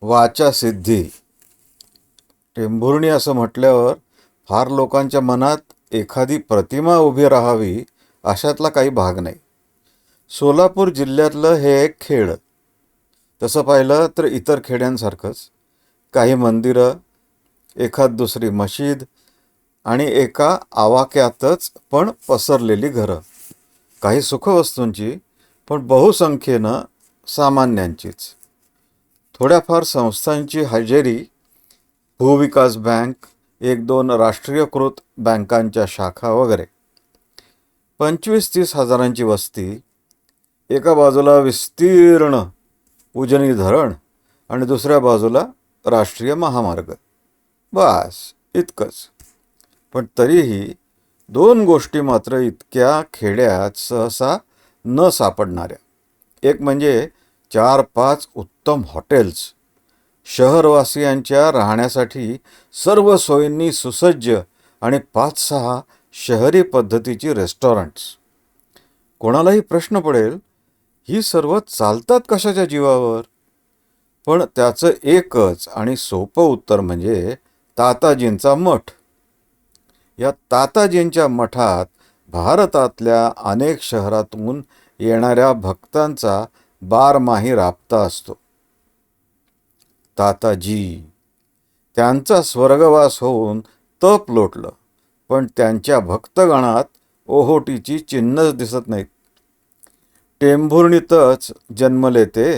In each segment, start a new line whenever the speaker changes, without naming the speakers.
वाचा सिद्धी. टेंभुर्णी असं म्हटल्यावर फार लोकांच्या मनात एखादी प्रतिमा उभी राहावी अशातला काही भाग नाही. सोलापूर जिल्ह्यातलं हे एक खेड. तसं पाहिलं तर इतर खेड्यांसारखंच काही मंदिरं, एखाद दुसरी मशीद आणि एका आवाक्यातच पण पसरलेली घरं. काही सुखवस्तूंची, पण बहुसंख्येनं सामान्यांचीच. थोड्याफार संस्थांची हजेरी, भूविकास बँक, एक दोन राष्ट्रीयकृत बँकांच्या शाखा वगैरे. 25-30 हजारांची वस्ती, एका बाजूला विस्तीर्ण उजनी धरण आणि दुसऱ्या बाजूला राष्ट्रीय महामार्ग. बस इतकंच. पण तरीही दोन गोष्टी मात्र इतक्या खेड्यात सहसा न सापडणाऱ्या. एक म्हणजे 4-5 उत्तम हॉटेल्स, शहरवासियांच्या राहण्यासाठी सर्व सोयींनी सुसज्ज, आणि 5-6 शहरी पद्धतीची रेस्टॉरंट्स. कोणालाही प्रश्न पडेल, ही सर्व चालतात कशाच्या जीवावर? पण त्याचं एकच आणि सोपं उत्तर म्हणजे ताताजींचा मठ. या ताताजींच्या मठात भारतातल्या अनेक शहरातून येणाऱ्या भक्तांचा बारमाही राबता असतो. ताताजी त्यांचा स्वर्गवास होऊन तप लोटलं, पण त्यांच्या भक्तगणात ओहोटीची चिन्हच दिसत नाहीत. टेंभुर्णीतच जन्मले ते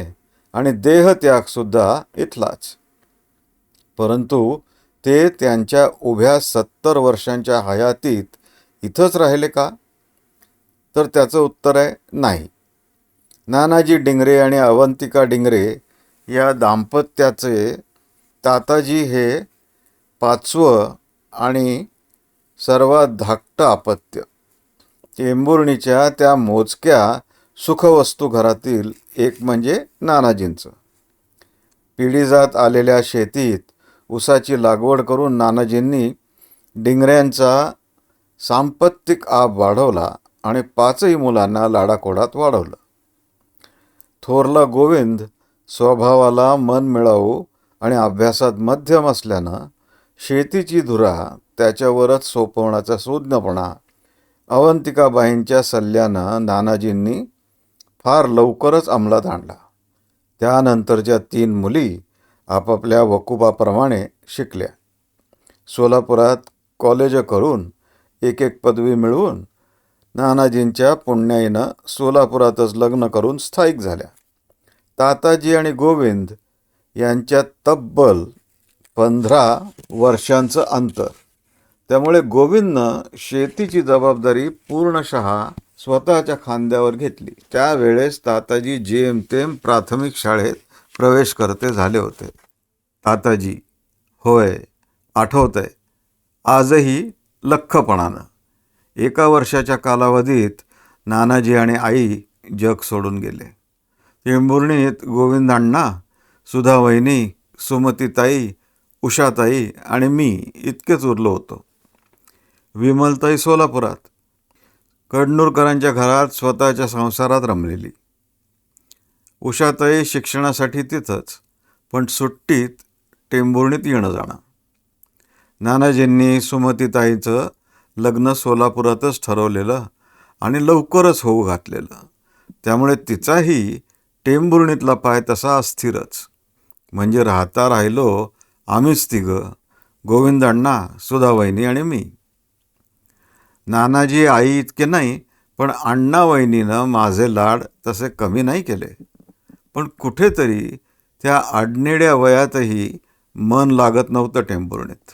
आणि देहत्यागसुद्धा इथलाच. परंतु ते त्यांच्या उभ्या 70 वर्षांच्या हयातीत इथंच राहिले का? तर त्याचं उत्तर आहे नाही. नानाजी डिंगरे आणि अवंतिका डिंगरे या दाम्पत्याचे ताताजी हे 5वं आणि सर्वात धाकटं अपत्य. टेंभुर्णीच्या त्या मोजक्या सुखवस्तू घरातील एक म्हणजे नानाजींचं. पिढीजात आलेल्या शेतीत ऊसाची लागवड करून नानाजींनी डिंगऱ्यांचा सांपत्तिक आब वाढवला आणि 5ही मुलांना लाडाकोडात वाढवलं. थोरला गोविंद स्वभावाला मनमिळावू आणि अभ्यासात मध्यम असल्यानं शेतीची धुरा त्याच्यावरच सोपवण्याचा सुज्ञपणा अवंतिकाबाईंच्या सल्ल्यानं नानाजींनी फार लवकरच अंमलात आणला. त्यानंतरच्या 3 मुली आपापल्या वकुबाप्रमाणे शिकल्या. सोलापुरात कॉलेज करून एक पदवी मिळवून नानाजींच्या पुण्याईनं सोलापुरातच लग्न करून स्थायिक झाल्या. ताताजी आणि गोविंद यांच्यात तब्बल 15 वर्षांचं अंतर. त्यामुळे गोविंदनं शेतीची जबाबदारी पूर्णशः स्वतःच्या खांद्यावर घेतली. त्यावेळेस ताताजी जेमतेम प्राथमिक शाळेत प्रवेशकर्ते झाले होते. ताताजी, होय, आठवतंय आजही लख्खपणानं. 1 वर्षाच्या कालावधीत नानाजी आणि आई जग सोडून गेले. टेंभुर्णीत गोविंदांना, सुधावहिनी, सुमतीताई, उषाताई आणि मी इतकेच उरलो होतो. विमलताई सोलापुरात, कडनूरकरांच्या घरात स्वतःच्या संसारात रमलेली. उषाताई शिक्षणासाठी तिथंच, पण सुट्टीत टेंभुर्णीत येणं जाणं. नानाजींनी सुमतीताईचं लग्न सोलापुरातच ठरवलेलं आणि लवकरच होऊ घातलेलं. त्यामुळे तिचाही टेंभुर्णीतला पाय तसा अस्थिरच. म्हणजे राहता राहिलो आम्हीच 3, गोविंदांना, सुधावहिनी आणि मी. नानाजी आई इतके नाही, पण अण्णा वहिनीनं माझे लाड तसे कमी नाही केले. पण कुठेतरी त्या आडनेड्या वयातही मन लागत नव्हतं टेंभुर्णीत.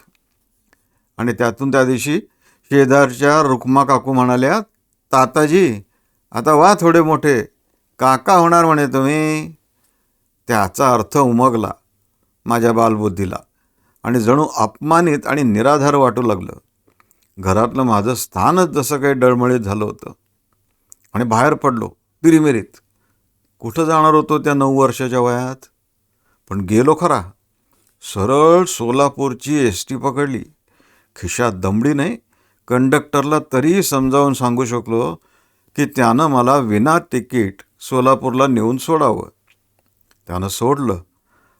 आणि त्यातून त्या दिवशी शेजारच्या रुक्मा काकू म्हणाल्या, ताताजी आता वा थोडे मोठे, काका होणार म्हणे तुम्ही. त्याचा अर्थ उमगला माझ्या बालबुद्धीला आणि जणू अपमानित आणि निराधार वाटू लागलं. घरातलं माझं स्थानच जसं काही डळमळीत झालं होतं. आणि बाहेर पडलो तिरीमिरीत. कुठं जाणार होतो त्या 9 वर्षाच्या वयात? पण गेलो खरा. सरळ सोलापूरची ST पकडली. खिशात दमडी नाही. कंडक्टरला तरीही समजावून सांगू शकलो की त्यानं मला विना तिकीट सोलापूरला नेऊन सोडावं. त्यानं सोडलं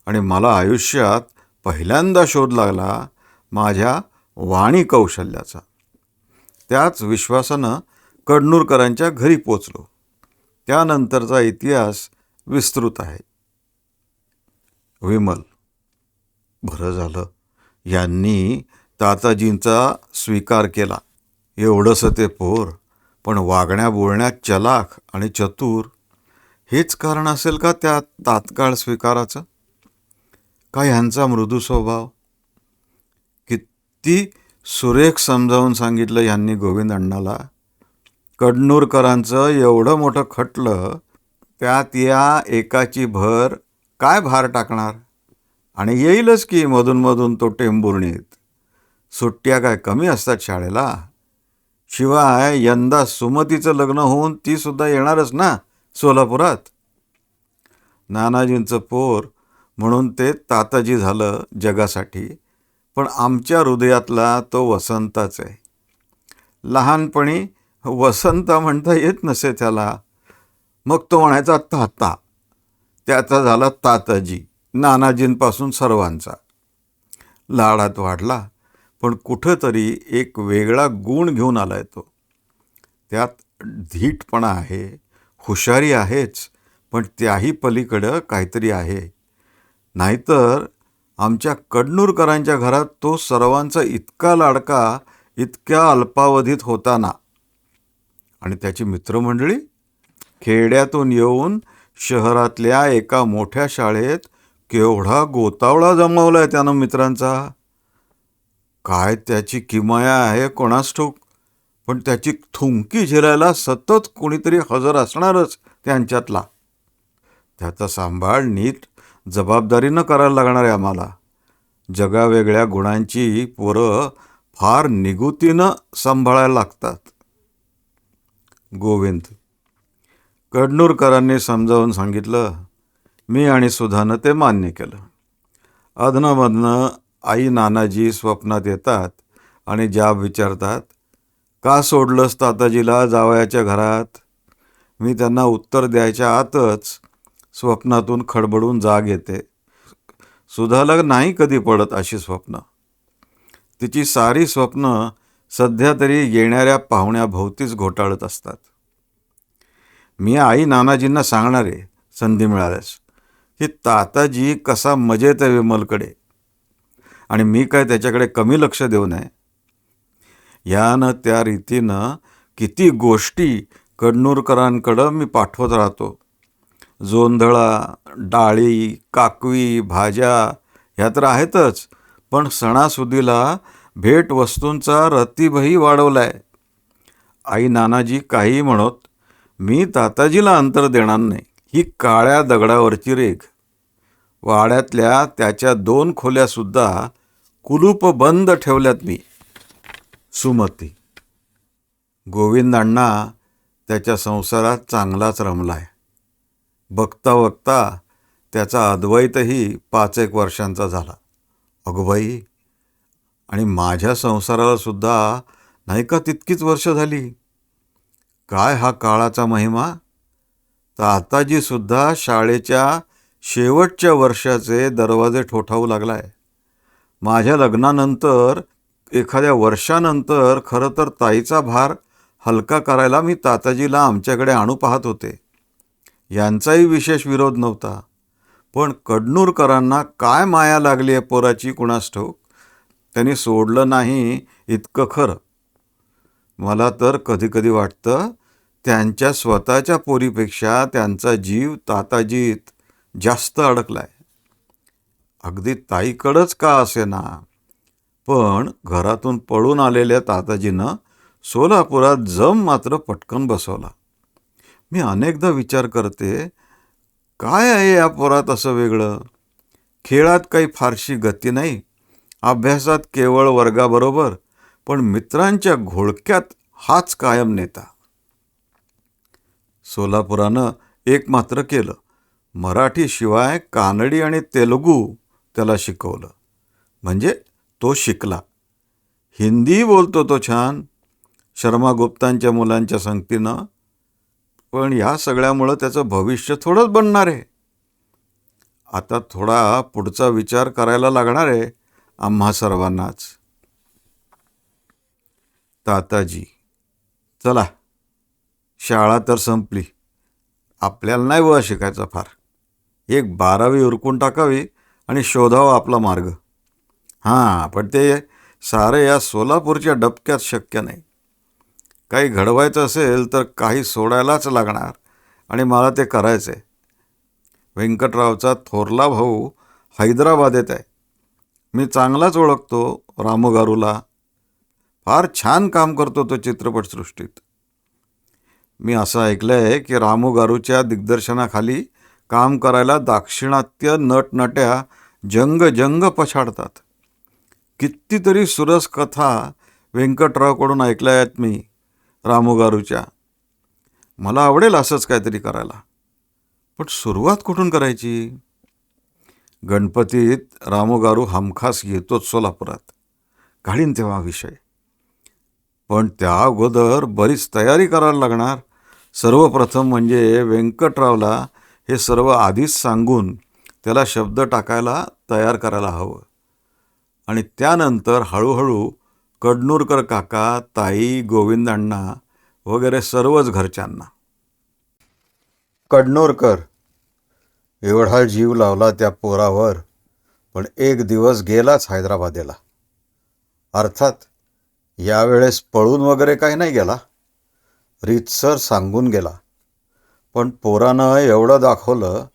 आणि मला आयुष्यात पहिल्यांदा शोध लागला माझ्या वाणी कौशल्याचा. त्याच विश्वासानं कडनूरकरांच्या घरी पोचलो. त्यानंतरचा इतिहास विस्तृत आहे. विमल: बरं झालं यांनी ताताजींचा स्वीकार केला. एवढंसं ते पोर, पण वागण्या बोलण्यात चलाख आणि चतुर. हेच कारण असेल का त्या तात्काळ स्वीकाराचं? का ह्यांचा मृदू स्वभाव? किती सुरेख समजावून सांगितलं यांनी गोविंद अण्णाला. कडनूरकरांचं एवढं मोठं खटलं, त्यात या एकाची भर काय भार टाकणार? आणि येईलच की मधून तो टेंभुर्णीत. सुट्ट्या काय कमी असतात शाळेला? शिवाय यंदा सुमतीचं लग्न होऊन ती सुद्धा येणारच ना सोलापुरात. नानाजींचं पोर म्हणून ते ताताजी झालं जगासाठी, पण आमच्या हृदयातला तो वसंताच आहे. लहानपणी वसंत म्हणता येत नसे त्याला, मग तो म्हणायचा ताता. त्याचा झाला ताताजी, नानाजींपासून सर्वांचा. लाडात वाढला, पण कुठंतरी एक वेगळा गुण घेऊन आलाय तो. त्यात धीटपणा आहे, हुशारी आहेच, पण त्याही पलीकडं काहीतरी आहे. नाहीतर आमच्या कडनूरकरांच्या घरात तो सर्वांचा इतका लाडका इतक्या अल्पावधीत होता ना. आणि त्याची मित्रमंडळी खेड्यातून येऊन शहरातल्या एका मोठ्या शाळेत केवढा गोतावळा जमवलाय त्यानं मित्रांचा. काय त्याची किमया आहे कोणास ठाऊक, पण त्याची थुंकी झेलायला सतत कोणीतरी हजर असणारच त्यांच्यातला. त्याचा सांभाळ नीट जबाबदारीनं करायला लागणार आहे आम्हाला. जगावेगळ्या गुणांची पोरं फार निगुतीनं सांभाळायला लागतात. गोविंद: कडनूरकरांनी समजावून सांगितलं. मी आणि सुधानं ते मान्य केलं. अधनमधनं आई नानाजी स्वप्नात येतात आणि जाब विचारतात, का सोडलंस ताताजीला जावयाच्या घरात? मी त्यांना उत्तर द्यायच्या आतच स्वप्नातून खडबडून जाग येते. सुधाला नाही कधी पडत अशी स्वप्न. तिची सारी स्वप्न सध्या तरी येणाऱ्या पाहुण्याभोवतीच घोटाळत असतात. मी आई नानाजींना सांगणार आहे संधी मिळाल्यास की ताताजी कसा मजेत आहे विमलकडे, आणि मी काय त्याच्याकडे कमी लक्ष देऊ नये. यानं त्या रीतीनं किती गोष्टी कडनूरकरांकडं मी पाठवत राहतो. जोंधळा, डाळी, काकवी, भाज्या ह्या तर आहेतच, पण सणासुदीला भेटवस्तूंचा रतीभही वाढवलाय. आई नानाजी काही म्हणत, मी ताताजीला अंतर देणार नाही. ही काळ्या दगडावरची रेघ. वाड्यातल्या त्याच्या 2 खोल्यासुद्धा कुलूप बंद ठेवल्यात मी. सुमती: गोविंद अण्णा त्याच्या संसारात चांगलाच रमलाय. बघता बघता त्याचा अद्वैतही 5-1 वर्षांचा झाला. अगोबाई, आणि माझ्या संसाराला सुद्धा नाही का तितकीच वर्ष झाली. काय हा काळाचा महिमा. ताताजी सुद्धा शाळेच्या शेवटच्या वर्षाचे दरवाजे ठोठावू लागलाय. माझ्या लग्नानंतर एखाद्या वर्षानंतर खरं तर ताईचा भार हलका करायला मी ताताजीला आमच्याकडे आणू पाहत होते. यांचाही विशेष विरोध नव्हता, पण कडनूरकरांना काय माया लागली आहे पोराची कुणास ठाऊक, त्यांनी सोडलं नाही इतकं खरं. मला तर कधीकधी वाटतं त्यांच्या स्वतःच्या पोरीपेक्षा त्यांचा जीव ताताजीत जास्त अडकलाय. अगदी ताईकडंच का असेना, पण घरातून पळून आलेल्या ताताजीनं सोलापुरात जम मात्र पटकन बसवला. मी अनेकदा विचार करते, काय आहे या पोरात असं वेगळं? खेळात काही फारशी गती नाही, अभ्यासात केवळ वर्गाबरोबर, पण मित्रांच्या घोळक्यात हाच कायम नेता. सोलापुरानं एक मात्र केलं. मराठी शिवाय कानडी आणि तेलुगू त्याला शिकवलं. म्हणजे तो शिकला. हिंदी बोलतो तो छान, शर्मा गुप्तांच्या मुलांच्या संगतीनं. पण या सगळ्यामुळं त्याचं भविष्य थोडंच बनणार आहे. आता थोडा पुढचा विचार करायला लागणार आहे आम्हा सर्वांनाच. ताताजी, चला, शाळा तर संपली. आपल्याला नाही व शिकायचं फार. एक 12वी उरकून टाकावी आणि शोधावा आपला मार्ग. हां, पण ते सारे या सोलापूरच्या डबक्यात शक्य नाही. काही घडवायचं असेल तर काही सोडायलाच लागणार आणि मला ते करायचं आहे. व्यंकटरावचा थोरला भाऊ हैदराबादेत आहे. मी चांगलाच ओळखतो रामूगारूला. फार छान काम करतो तो चित्रपटसृष्टीत. मी असं ऐकलं आहे की रामूगारूच्या दिग्दर्शनाखाली काम करायला दाक्षिणात्य नटनट्या जंग पछाडतात. कितीतरी सुरस कथा व्यंकटरावकडून ऐकल्या आहेत मी रामूगारूच्या. मला आवडेल असंच काहीतरी करायला. पण सुरुवात कुठून करायची? गणपतीत रामूगारू हमखास येतोच सोलापुरात. काढीन तेव्हा विषय. पण त्या अगोदर बरीच तयारी करायला लागणार. सर्वप्रथम म्हणजे व्यंकटरावला हे सर्व आधीच सांगून त्याला शब्द टाकायला तयार करायला हवं. आणि त्यानंतर हळूहळू कडनूरकर काका, ताई, गोविंदअण्णा वगैरे सर्वच घरच्यांना. कडनूरकर एवढा जीव लावला त्या पोरावर, पण एक दिवस गेलाच हैदराबादेला. अर्थात यावेळेस पळून वगैरे काही नाही गेला, रीतसर सांगून गेला. पण पोरानं एवढं दाखवलं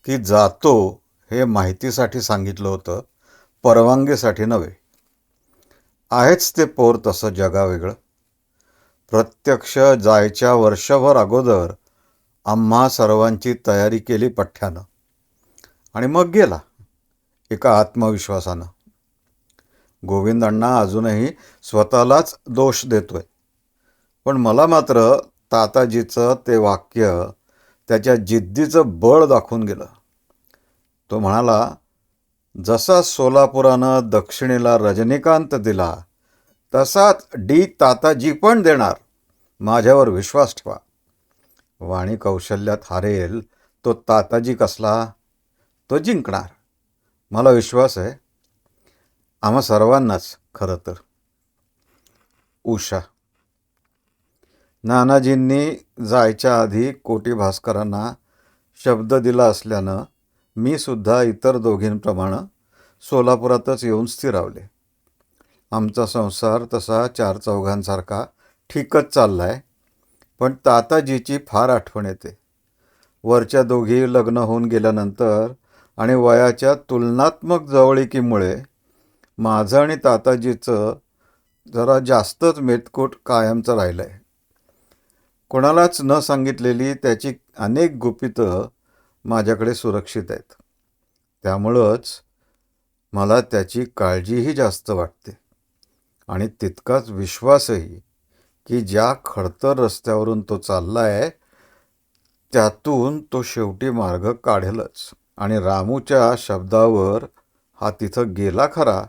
की जातो हे माहितीसाठी सांगितलं होतं, परवानगीसाठी नव्हे. आहेच ते पोर तसं जगावेगळं. प्रत्यक्ष जायच्या वर्षभर अगोदर आम्हा सर्वांची तयारी केली पठ्ठ्यानं आणि मग गेला एका आत्मविश्वासानं. गोविंदअण्णा अजूनही स्वतःलाच दोष देतोय. पण मला मात्र ताताजीचं ते वाक्य त्याच्या जिद्दीचं बळ दाखवून गेलं. तो म्हणाला, जसा सोलापुरानं दक्षिणेला रजनीकांत दिला तसाच डी ताताजी पण देणार. माझ्यावर विश्वास ठेवा. वाणी कौशल्यात हारेल तो ताताजी कसला? तो जिंकणार. मला विश्वास आहे. आम्हा सर्वांनाच खरं तर. उषा. नानाजींनी जायच्या आधी कोटी भास्करांना शब्द दिला असल्यानं मी सुद्धा इतर दोघींप्रमाणे सोलापुरातच येऊन स्थिरावले. आमचा संसार तसा 4 चौघांसारखा ठीकच चालला आहे. पण ताताजीची फार आठवण येते. वरच्या दोघी लग्न होऊन गेल्यानंतर आणि वयाच्या तुलनात्मक जवळीकीमुळे माझं आणि ताताजीचं जरा जास्तच मेतकूट कायमचं राहिलं आहे. कोणालाच न सांगितलेली त्याची अनेक गुपितं माझ्याकडे सुरक्षित आहेत. त्यामुळंच मला त्याची काळजीही जास्त वाटते आणि तितकाच विश्वासही की ज्या खडतर रस्त्यावरून तो चालला आहे त्यातून तो शेवटी मार्ग काढेलच. आणि रामूच्या शब्दावर हा तिथं गेला खरा,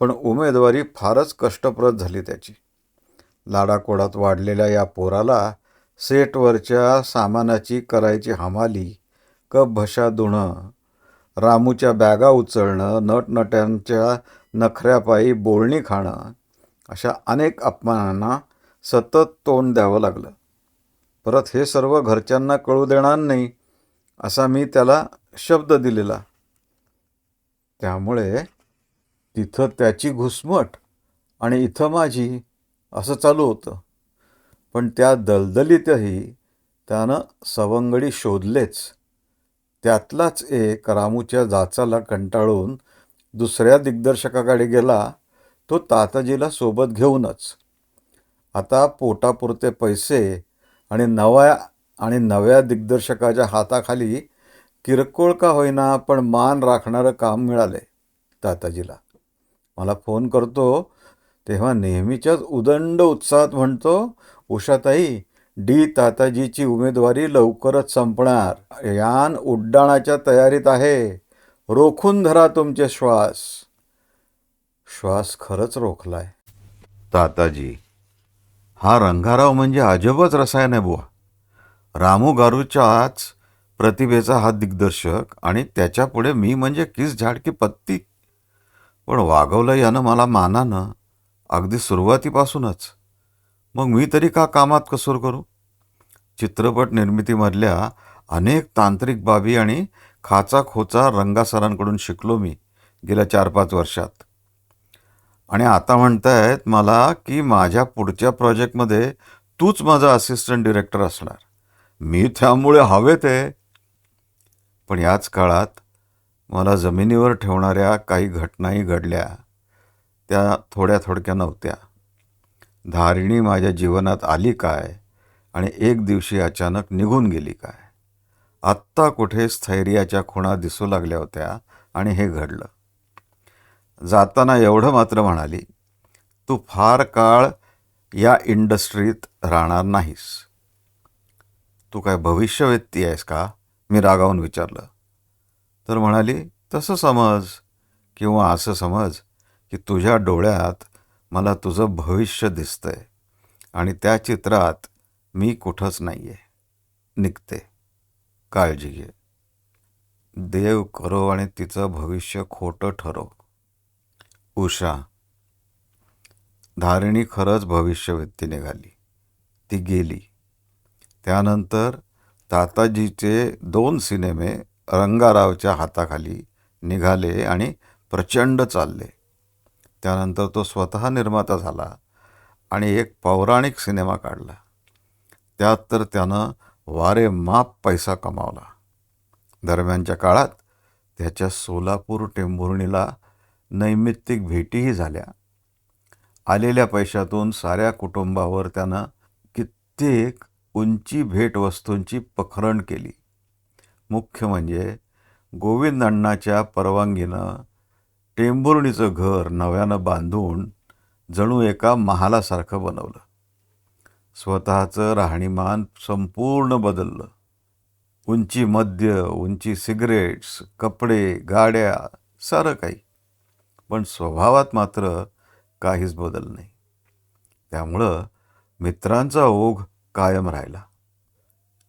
पण उमेदवारी फारच कष्टप्रद झाली त्याची. लाडाकोडात वाढलेल्या या पोराला सेटवरच्या सामानाची करायची हमाली, कप भशा धुणं, रामूच्या बॅगा उचलणं, नटनट्यांच्या नखऱ्यापायी बोलणी खाणं, अशा अनेक अपमानांना सतत तोंड द्यावं लागलं. परत हे सर्व घरच्यांना कळू देणार नाही असा मी त्याला शब्द दिलेला. त्यामुळे तिथं त्याची घुसमट आणि इथं माझी असं चालू होतं. पण त्या दलदलीतही त्यानं सवंगडी शोधलेच. त्यातलाच एक रामूच्या जाचाला कंटाळून दुसऱ्या दिग्दर्शकाकडे गेला, तो ताताजीला सोबत घेऊनच. आता पोटापुरते पैसे आणि नव्या दिग्दर्शकाच्या हाताखाली किरकोळ का होईना पण मान राखणारं काम मिळालं आहे ताताजीला. मला फोन करतो तेव्हा नेहमीच्याच उदंड उत्साहात म्हणतो, उषाताई, डी ताताजीची उमेदवारी लवकरच संपणार. यान उड्डाणाच्या तयारीत आहे. रोखून धरा तुमचे श्वास. श्वास खरंच रोखलाय. ताताजी, हा रंगाराव म्हणजे अजबच रसायन आहे बुवा. रामूगारूच्याच प्रतिभेचा हा दिग्दर्शक आणि त्याच्यापुढे मी म्हणजे किस झाड की पत्ती. पण वागवलं यानं मला मानानं, अगदी सुरुवातीपासूनच. मग मी तरी का कामात कसूर करू? चित्रपट निर्मितीमधल्या अनेक तांत्रिक बाबी आणि खाचाखोचा रंगासरांकडून शिकलो मी गेल्या 4-5 वर्षात. आणि आता म्हणतायत मला की माझ्या पुढच्या प्रोजेक्टमध्ये तूच माझा असिस्टंट डिरेक्टर असणार. मी त्यामुळे हवेत आहे. पण याच काळात मला जमिनीवर ठेवणाऱ्या काही घटनाही घडल्या. त्या थोड्या थोडक्या नव्हत्या. धारिणी माझ्या जीवनात आली काय आणि एक दिवशी अचानक निघून गेली काय. आत्ता कुठे स्थैर्याच्या खुणा दिसू लागल्या होत्या आणि हे घडलं. जाताना एवढं मात्र म्हणाली, तू फार काळ या इंडस्ट्रीत राहणार नाहीस. तू काय भविष्यवेत्ती आहेस का? मी रागावून विचारलं. तर म्हणाली, तसं समज, किंवा असं समज की तुझ्या डोळ्यात मला तुझं भविष्य दिसतंय आणि त्या चित्रात मी कुठंच नाही आहे. निघते. काळजी घे. देव करो आणि तिचं भविष्य खोटं ठरो. उषा. धारिणी खरंच भविष्यवेत्ती निघाली. ती गेली. त्यानंतर ताताजीचे 2 सिनेमे रंगारावच्या हाताखाली निघाले आणि प्रचंड चालले. त्यानंतर तो स्वतः निर्माता झाला आणि एक पौराणिक सिनेमा काढला. त्यात तर त्यानं वारेमाप पैसा कमावला. दरम्यानच्या काळात त्याच्या सोलापूर टेंभुर्णीला नैमित्तिक भेटीही झाल्या. आलेल्या पैशातून साऱ्या कुटुंबावर त्यानं कित्येक उंची भेटवस्तूंची पखरण केली. मुख्य म्हणजे गोविंद अण्णाच्या परवानगीनं टेंभुर्णीचं घर नव्यानं बांधून जणू एका महालासारखं बनवलं. स्वतःचं राहणीमान संपूर्ण बदललं. उंची मद्य, उंची सिगरेट्स, कपडे, गाड्या, सारं काही. पण स्वभावात मात्र काहीच बदल नाही. त्यामुळं मित्रांचा ओघ कायम राहिला.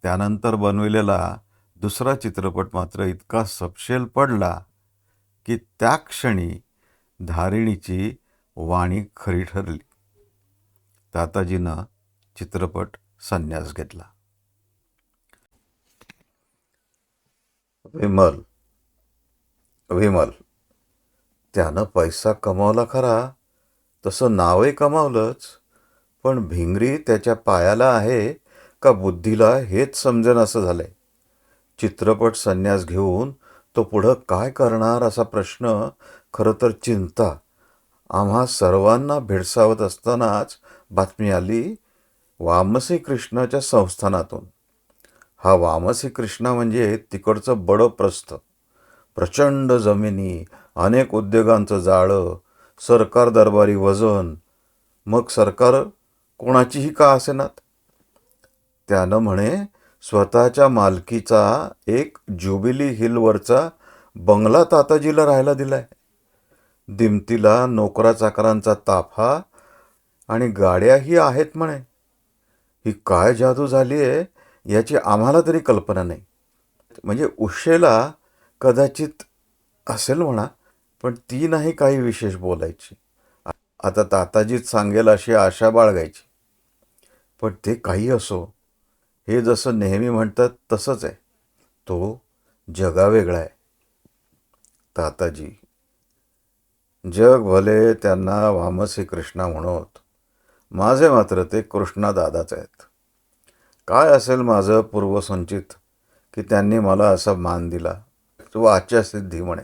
त्यानंतर बनविलेला दुसरा चित्रपट मात्र इतका सपशेल पडला की त्या क्षणी धारिणीची वाणी खरी ठरली. ताताजीनं चित्रपट संन्यास घेतला. विमल. विमल. त्यानं पैसा कमावला खरा, तसं नावही कमावलंच. पण भिंगरी त्याच्या पायाला आहे का बुद्धीला हेच समजेन असं झालंय. चित्रपट संन्यास घेऊन तो पुढं काय करणार असा प्रश्न, खरं तर चिंता आम्हा सर्वांना भेडसावत असतानाच बातमी आली वामसी कृष्णाच्या संस्थानातून. हा वामसी कृष्णा म्हणजे तिकडचं बडं प्रस्थ. प्रचंड जमिनी, अनेक उद्योगांचं जाळं, सरकार दरबारी वजन. मग सरकार कोणाचीही का असेनात. त्यानं म्हणे स्वतःच्या मालकीचा एक ज्युबिली हिलवरचा बंगला ताताजीला राहायला दिलाय. दिमतीला नोकरा-चाकरांचा ताफा आणि गाड्याही आहेत म्हणे. ही काय जादू झाली आहे याची आम्हाला तरी कल्पना नाही. म्हणजे उशेला कदाचित असेल म्हणा, पण ती नाही काही विशेष बोलायची. आता ताताजीच सांगेल अशी आशा बाळगायची. पण ते काही असो, हे जसं नेहमी म्हणतात तसंच आहे. तो जगावेगळा आहे. ताताजी. जग भले त्यांना वामसी कृष्णा म्हणत, माझे मात्र ते कृष्णादादाच आहेत. काय असेल माझं पूर्वसंचित की त्यांनी मला असा मान दिला. वाच्या सिद्धी म्हणे.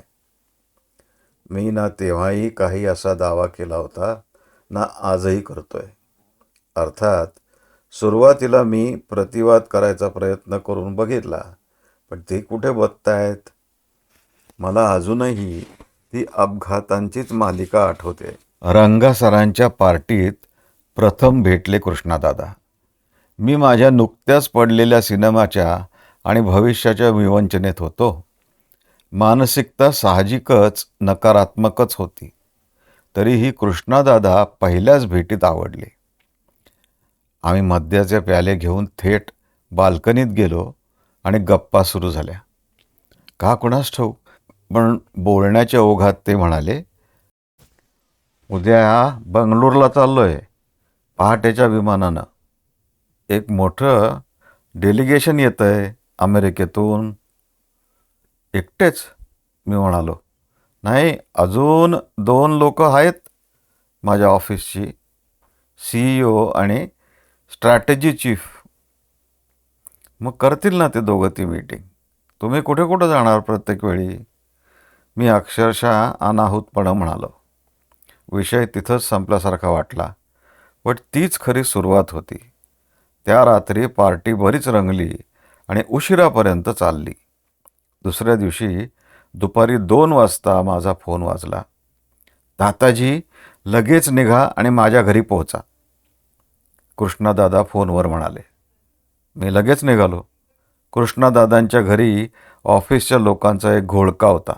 मी ना तेव्हाही काही असा दावा केला होता, ना आजही करतोय. अर्थात सुरुवातीला मी प्रतिवाद करायचा प्रयत्न करून बघितला, पण ते कुठे बघतायत. मला अजूनही ती अपघातांचीच मालिका आठवते. रंगासरांच्या पार्टीत प्रथम भेटले कृष्णादादा. मी माझ्या नुकत्याच पडलेल्या सिनेमाच्या आणि भविष्याच्या विवंचनेत होतो. मानसिकता साहजिकच नकारात्मकच होती. तरीही कृष्णादादा पहिल्याच भेटीत आवडले. आम्ही मद्याचे प्याले घेऊन थेट बाल्कनीत गेलो आणि गप्पा सुरू झाल्या. का कुणास ठाऊक, पण बोलण्याच्या ओघात ते म्हणाले, उद्या बंगलोरला चाललो आहे पहाटेच्या विमानानं. एक मोठं डेलिगेशन येतं आहे अमेरिकेतून. एकटेच? मी म्हणालो, नाही, अजून 2 लोक आहेत माझ्या ऑफिसची, CEO आणि स्ट्रॅटेजी चीफ. मग करतील ना ते दोघं ती मीटिंग. तुम्ही कुठे कुठं जाणार प्रत्येक वेळी? मी अक्षरशः अनाहूतपणं म्हणालो. विषय तिथंच संपल्यासारखा वाटला, पण तीच खरी सुरुवात होती. त्या रात्री पार्टी बरीच रंगली आणि उशिरापर्यंत चालली. दुसऱ्या दिवशी दुपारी 2 वाजता माझा फोन वाजला. ताताजी, लगेच निघा आणि माझ्या घरी पोहोचा, कृष्णादादा फोनवर म्हणाले. मी लगेच निघालो. कृष्णादादांच्या घरी ऑफिसच्या लोकांचा एक घोळका होता.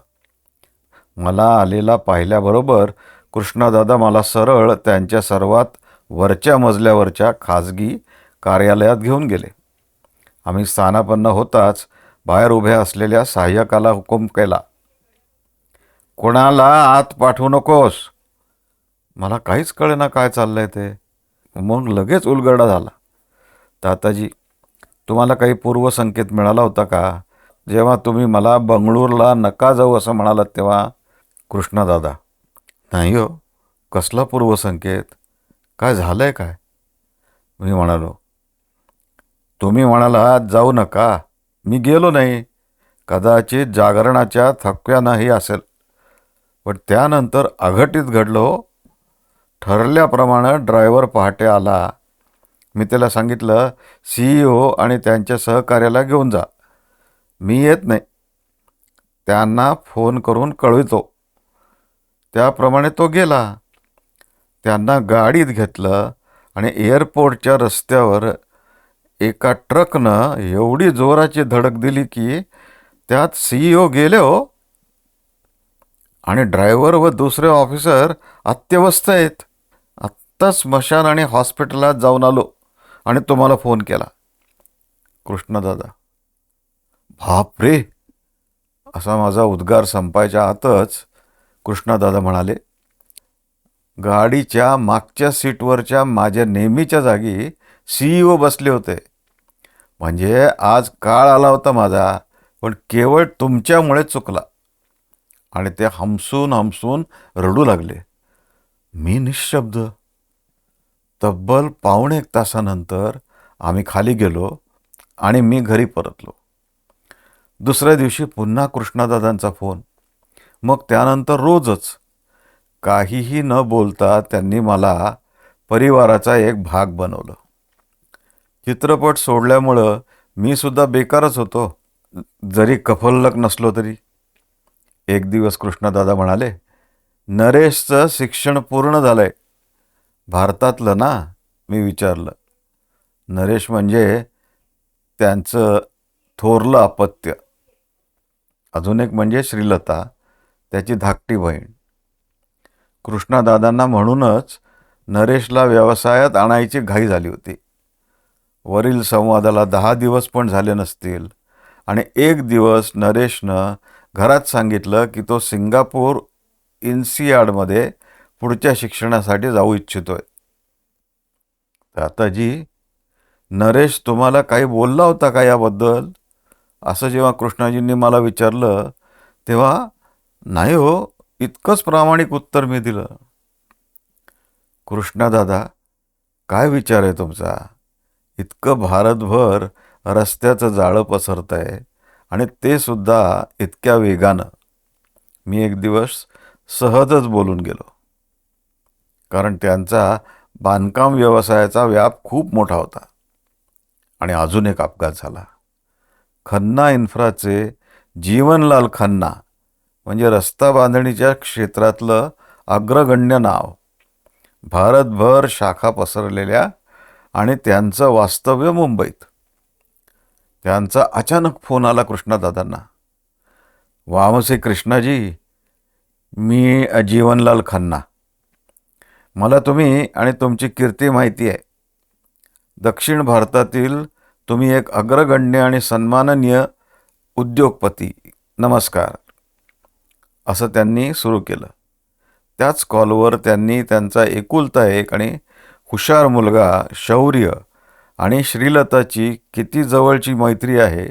मला आलेला पाहिल्याबरोबर कृष्णादादा मला सरळ त्यांच्या सर्वात वरच्या मजल्यावरच्या खाजगी कार्यालयात घेऊन गेले. आम्ही स्थानापन्न होताच बाहेर उभ्या असलेल्या सहाय्यकाला हुकूम केला, कोणाला आत पाठवू नकोस. मला काहीच कळेना काय चाललंय ते. मग लगेच उलगडा झाला. ताताजी, तुम्हाला काही पूर्वसंकेत मिळाला होता का जेव्हा तुम्ही मला बंगळूरला नका जाऊ असं म्हणालात तेव्हा? कृष्णादादा, नाही हो, कसला पूर्वसंकेत? काय झालंय काय? मी म्हणालो, तुम्ही म्हणालात जाऊ नका, मी गेलो नाही. कदाचित जागरणाच्या थकव्यानंही असेल, पण त्यानंतर अघटित घडलं हो. ठरल्याप्रमाणे ड्रायव्हर पहाटे आला. मी त्याला सांगितलं, CEO आणि त्यांच्या सहकार्याला घेऊन जा, मी येत नाही, त्यांना फोन करून कळवितो. त्याप्रमाणे तो गेला. त्यांना गाडीत घेतलं आणि एअरपोर्टच्या रस्त्यावर एका ट्रकनं एवढी जोराची धडक दिली की त्यात CEO गेले हो, आणि ड्रायव्हर व दुसरे ऑफिसर अत्यवस्थ आहेत. आत्ताच स्मशान आणि हॉस्पिटलात जाऊन आलो आणि तुम्हाला फोन केला. कृष्णदादा, बाप रे, असा माझा उद्गार संपायच्या आतच कृष्णदादा म्हणाले, गाडीच्या मागच्या सीटवरच्या माझ्या नेहमीच्या जागी CEO बसले होते. म्हणजे आज काळ आला होता माझा, पण केवळ तुमच्यामुळे चुकला. आणि ते हमसून हमसून रडू लागले. मी निशब्द. तब्बल 1.25 तासानंतर आम्ही खाली गेलो आणि मी घरी परतलो. दुसऱ्या दिवशी पुन्हा कृष्णादादांचा फोन. मग त्यानंतर रोजच. काहीही न बोलता त्यांनी मला परिवाराचा एक भाग बनवलं. चित्रपट सोडल्यामुळं मी सुद्धा बेकारच होतो, जरी कफल्लक नसलो तरी. एक दिवस कृष्णदादा म्हणाले, नरेशचं शिक्षण पूर्ण झालंय. भारतातलं ना? मी विचारलं. नरेश म्हणजे त्यांचं थोरलं अपत्य. अजून एक म्हणजे श्रीलता, त्याची धाकटी बहीण. कृष्णादादांना म्हणूनच नरेशला व्यवसायात आणायची घाई झाली होती. वरील संवादाला 10 दिवस पण झाले नसतील आणि एक दिवस नरेशनं घरात सांगितलं की तो सिंगापूर INSEADमध्ये पुढच्या शिक्षणासाठी जाऊ इच्छितोय. ताताजी, नरेश तुम्हाला काही बोलला होता का याबद्दल? असं जेव्हा कृष्णाजींनी मला विचारलं तेव्हा नाही हो, इतकंच प्रामाणिक उत्तर मी दिलं. कृष्णादादा, काय विचार आहे तुमचा? इतकं भारतभर रस्त्याचं जाळं पसरत आहे आणि ते सुद्धा इतक्या वेगानं. मी एक दिवस सहजच बोलून गेलो, कारण त्यांचा बांधकाम व्यवसायाचा व्याप खूप मोठा होता. आणि अजून एक अपघात झाला. खन्ना इन्फ्राचे जीवनलाल खन्ना म्हणजे रस्ता बांधणीच्या क्षेत्रातलं अग्रगण्य नाव, भारतभर शाखा पसरलेल्या, आणि त्यांचं वास्तव्य मुंबईत. त्यांचा अचानक फोन आला कृष्णादादांना. वामसे कृष्णाजी, मी जीवनलाल खन्ना. मला तुम्ही आणि तुमची कीर्ती माहिती आहे. दक्षिण भारतातील तुम्ही एक अग्रगण्य आणि सन्माननीय उद्योगपती. नमस्कार, असं त्यांनी सुरू केलं. त्याच कॉलवर त्यांनी त्यांचा एकुलता एक आणि हुशार मुलगा शौर्य आणि श्रीलताची किती जवळची मैत्री आहे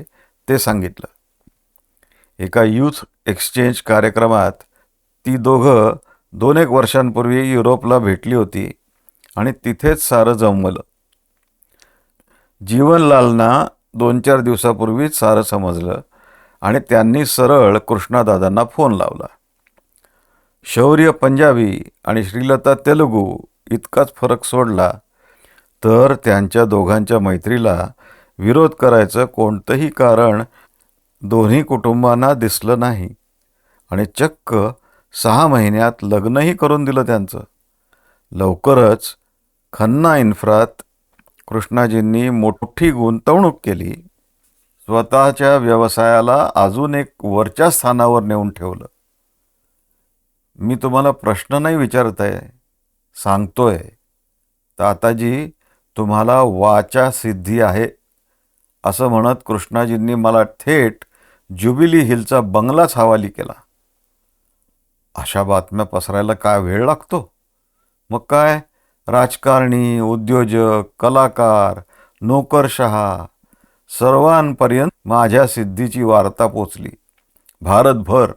ते सांगितलं. एका यूथ एक्सचेंज कार्यक्रमात ती दोघं 2-1 वर्षांपूर्वी युरोपला भेटली होती आणि तिथेच सारं जमवलं. जीवनलालना 2-4 दिवसापूर्वीच सारं समजलं आणि त्यांनी सरळ कृष्णादादांना फोन लावला. शौर्य पंजाबी आणि श्रीलता तेलुगू इतकाच फरक सोडला तर त्यांच्या दोघांच्या मैत्रीला विरोध करायचं कोणतंही कारण दोन्ही कुटुंबांना दिसलं नाही आणि चक्क 6 महिन्यात लग्नही करून दिलं त्यांचं. लवकरच खन्ना इन्फ्रात कृष्णाजींनी मोठी गुंतवणूक केली. स्वतःच्या व्यवसायाला अजून एक वरच्या स्थानावर नेऊन ठेवलं. मी तुम्हाला प्रश्न नाही विचारत आहे, सांगतोय. ताताजी, तुम्हाला वाचा सिद्धी आहे असं म्हणत कृष्णाजींनी मला थेट ज्युबिली हिलचा बंगलाच हवाली केला. अशा बातम्या पसरायला काय वेळ लागतो? मग काय, राजकारणी, उद्योजक, कलाकार, नोकरशहा सर्वांपर्यंत माझ्या सिद्धीची वार्ता पोचली. भारतभर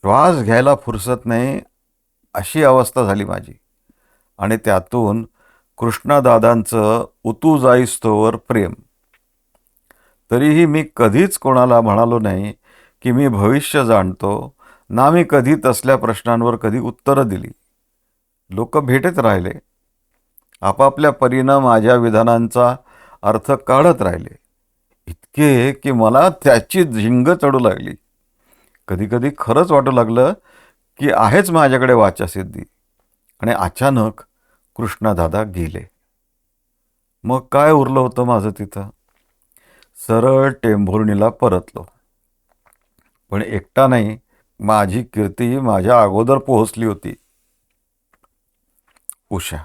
श्वास घ्यायला फुरसत नाही अशी अवस्था झाली माझी. आणि त्यातून कृष्णदादांचं उतू जाईस्तोवर प्रेम. तरीही मी कधीच कोणाला म्हणालो नाही की मी भविष्य जाणतो, ना मी कधी तसल्या प्रश्नांवर कधी उत्तरं दिली. लोक भेटत राहिले, आपापल्या परीनं माझ्या विधानांचा अर्थ काढत राहिले, इतके की मला त्याची झिंग चढू लागली. कधीकधी खरंच वाटू लागलं की आहेच माझ्याकडे वाचासिद्धी. आणि अचानक कृष्णदादा गेले. मग काय उरलं होतं माझं तिथं? सरळ टेंभुर्णीला परतलो. पण एकटा नाही, माझी कीर्ती माझ्या अगोदर पोहोचली होती. उषा,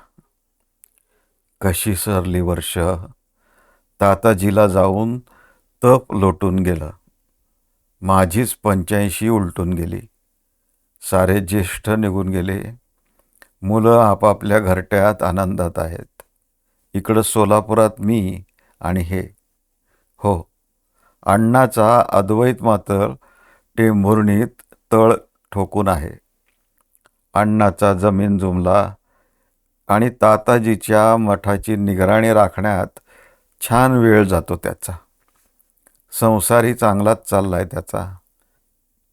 कशी सरली वर्ष. ताताजीला जाऊन तप लोटून गेलं. माझीच 85 उलटून गेली. सारे ज्येष्ठ निघून गेले. मुलं आपापल्या घरट्यात आनंदात आहेत. इकडं सोलापुरात मी आणि हे. हो, अण्णाचा अद्वैत मात्र टेंभुर्णीत तळ ठोकून आहे. अण्णाचा जमीन जुमला आणि ताताजीच्या मठाची निगराणी राखण्यात छान वेळ जातो त्याचा. संसारही चांगलाच चाललाय त्याचा.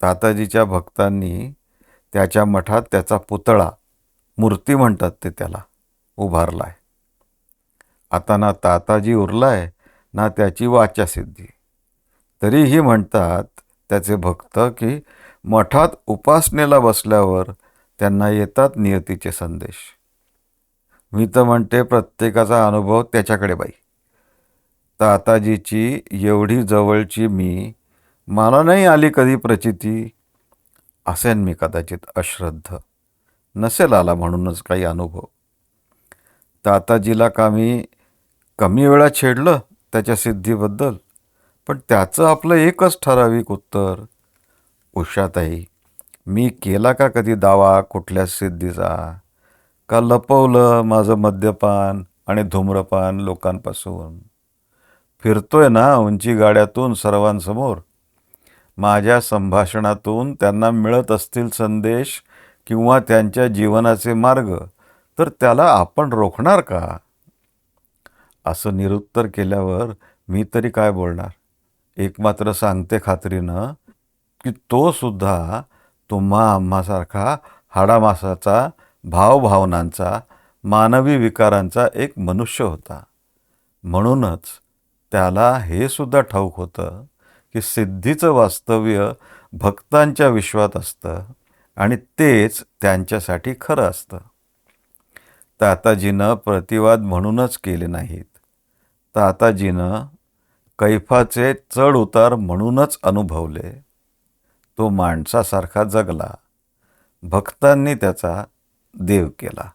ताताजीच्या भक्तांनी त्याच्या मठात त्याचा पुतळा, मूर्ती म्हणतात ते त्याला, उभारलाय. आता ना ताताजी उरलाय ना त्याची वाचासिद्धी. तरीही म्हणतात त्याचे भक्त की मठात उपासनेला बसल्यावर त्यांना येतात नियतीचे संदेश. मी तर म्हणते प्रत्येकाचा अनुभव त्याच्याकडे बाई. ताताजीची एवढी जवळची मी, मला नाही आली कधी प्रचिती. असेन मी कदाचित अश्रद्ध, नसेल आला म्हणूनच काही अनुभव. ताताजीला का मी कमी वेळा छेडलं त्याच्या सिद्धीबद्दल? पण त्याचं आपलं एकच ठराविक उत्तर. उषाताई, मी केला का कधी दावा कुठल्या सिद्धीचा? का लपवलं माझं मद्यपान आणि धूम्रपान लोकांपासून? फिरतोय ना उंची गाड्यातून सर्वांसमोर. माझ्या संभाषणातून त्यांना मिळत असतील संदेश किंवा त्यांच्या जीवनाचे मार्ग, तर त्याला आपण रोखणार का? असं निरुत्तर केल्यावर मी तरी काय बोलणार? एक मात्र सांगते खात्रीनं की तो सुद्धा तुम्हा आम्हासारखा हाडामासाचा, भावभावनांचा, मानवी विकारांचा एक मनुष्य होता. म्हणूनच त्याला हे सुद्धा ठाऊक होतं की सिद्धीचं वास्तव्य भक्तांच्या विश्वात असतं आणि तेच त्यांच्यासाठी खरं असतं. ताताजीनं प्रतिवाद म्हणूनच केले नाहीत. ताताजीनं कैफाचे चढ उतार म्हणूनच अनुभवले. तो माणसासारखा जगला. भक्तांनी त्याचा देव केला.